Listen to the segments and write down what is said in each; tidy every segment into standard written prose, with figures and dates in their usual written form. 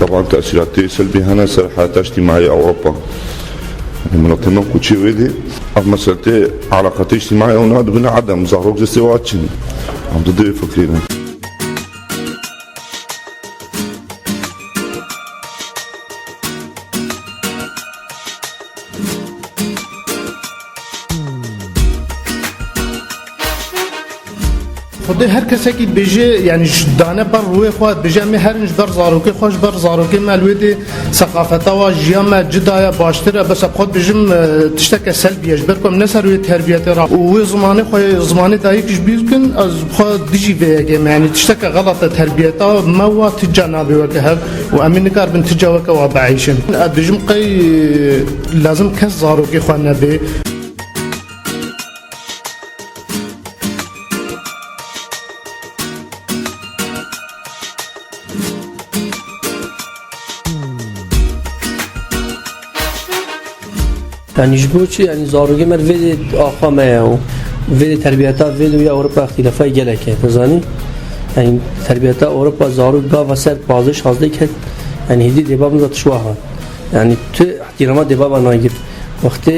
طبعا تأثيرات سلبية هنا سر حياتها اجتماعية أوروبا منظمة كوتشي ويدي مسألة علاقات اجتماعية وناد بنا عدم زهروك زستواتشن عم ضد فكرين خدي هر کسی که بيجي يعني دانه بر روی خود بيجي می هر نج بر زاروکی خوش بر زاروکی ملودی ثقافت و جیام جدای باشتره بس خود بيجم تشتك سلبی اجبر کم نسر روی تربیت را و زمانی خو زمانی دایکش بیرکن از خود دیجی ویگه يعني تشتك غلط تربیت ما و تجنابی وکه و امین کار بن تجاوک و بعیشن بيجم قی لازم کس زاروکی خو نبی يعني جبوتشي يعني زاروجي مر فيدي آخا ما وفيدي تربيتها فيدي ويا أوروبا اختلافات جلك يعني يعني تربيتها أوروبا زاروج قاف سر بازش هذا كده يعني هدي دباب نزات شواها يعني احترامات دباب ناجر وقت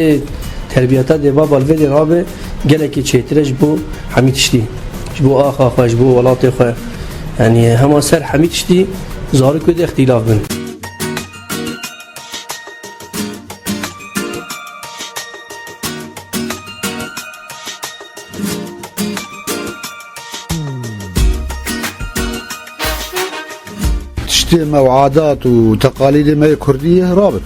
تربيتها دباب الفيدي رابع جلك شيء ترى جبو حميد شدي جبو آخا جبو ولاطي خا يعني هم سر حميد شدي زاروج كده اختلاف بين وعادات وتقاليد ما كردية رابط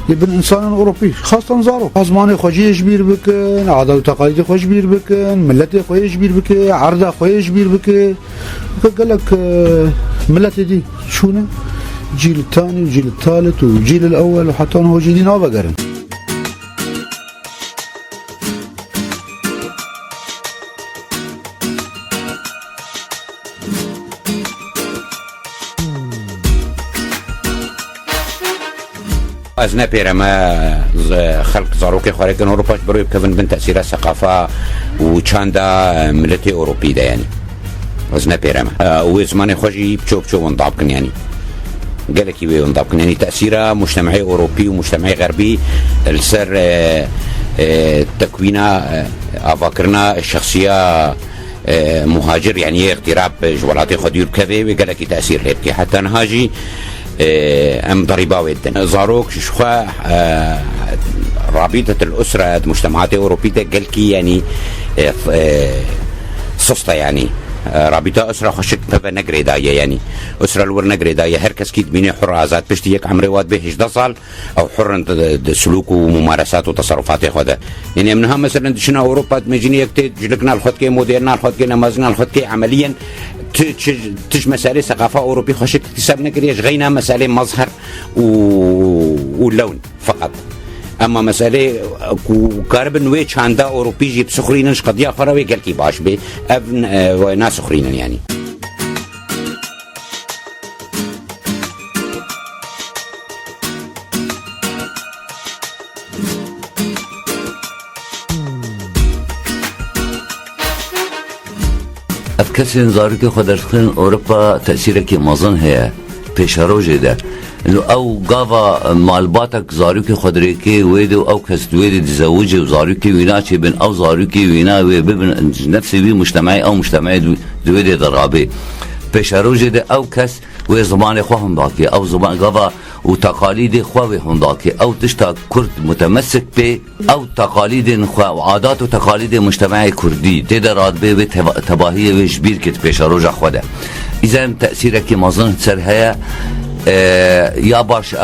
يبن إنسان أوروبي خاصة زارو أزماني خوشي جبير بكن عادات وتقاليد خوش جبير بكن ملتي خوش جبير بكن عرضة خوش جبير بكن قال لك ملتي دي شونه جيل الثاني وجيل الثالث وجيل الأول وحتى هو جيلين أبقرن از نپیرم خلق زاروکی خواره کن اروپاش بروی بکفن بن تأثیر ثقافه و چاندا ملت اوروپی ده يعني از نپیرم و زمان خوشی بچو ونضاب کن يعني قالك يبي ونضاب کن يعني تأثیر مجتمعي اوروبي ومجتمعي غربي السر تكوينه افاكرنا الشخصيه مهاجر يعني اغتراب جوالاتي خدير كذا وقالك تأثير هيك حتى نهاجي ام ضريبه ودن زاروك شخوا رابطه الاسره مجتمعات اوروبيه قالكي يعني سسطه يعني رابطه اسره خشك بنقري دايه يعني اسره الور نقري دايه هركس كيد بيني حر ازات بشتيك عمري واد به 11 سال او حر سلوك وممارسات وتصرفات خدا يعني منها مثلا شنو اوروبا مجيني يكتي جلكنا الخدكي مودرنا الخدكي نمازنا الخدكي عمليا تج مسألة ثقافة أوروبية خشت اكتساب نقريش غينا مسألة مظهر واللون فقط أما مسألة كارب نوي چاندا أوروبي جيب سخرينش قضية خراوي قال كي باش بي ابن ناس سخرين يعني کسی زاروکی خود درخشن اروپا تأثیری که مازن هیا پیشروجه ده او قاوا مالباتك زاروکی خود ریکی ویدو او کس ویدو دزوجه و زاروکی وینا چه بین او زاروکی وینا و ببین نفسی وی مجتمعی او مجتمعی دویده درابه پیشروجه ده او کس و زمان خواه هنداکی او زمان قاوا و تقالید خواه هنداکی او تشتا کرد متمسك به او تقالید خواه و عادات و تقالید مجتمع کردی تیده رادبه و تباهی و جبیر کت پیش روژه خوده ایزن تأثیره که مازن سر هیا یا باش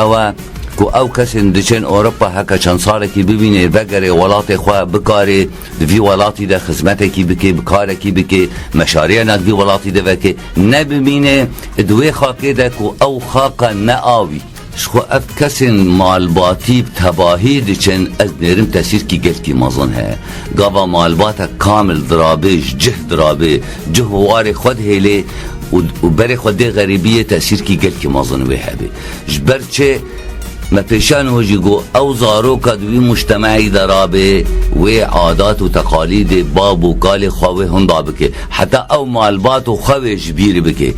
او کسی دچن اروپا هکا چند ساله که ببینه بگره ولات خواه بکاره دوی ولاتی ده خدمته کی بکه بکاره کی بکه مشاريع ندوی ولاتی ده وکه نببینه دوی خاکه ده که او خاکه نآوی شخو اف کسین مالباتی تباهی دچن از نرم تأثیر کی گل کی مازن ہے گاوا مالباتا کامل درابه جه درابه جه وار خود هیله و بر خود غریبیه تأثیر کی گل کی مازن وی هبه جبر چه ما پیشان هجی گو او زارو کدوی مجتمعی درابه و عادات و تقالید باب و کال خواهی هندا بکه حتی او مالبات و خواهی جبیر بکه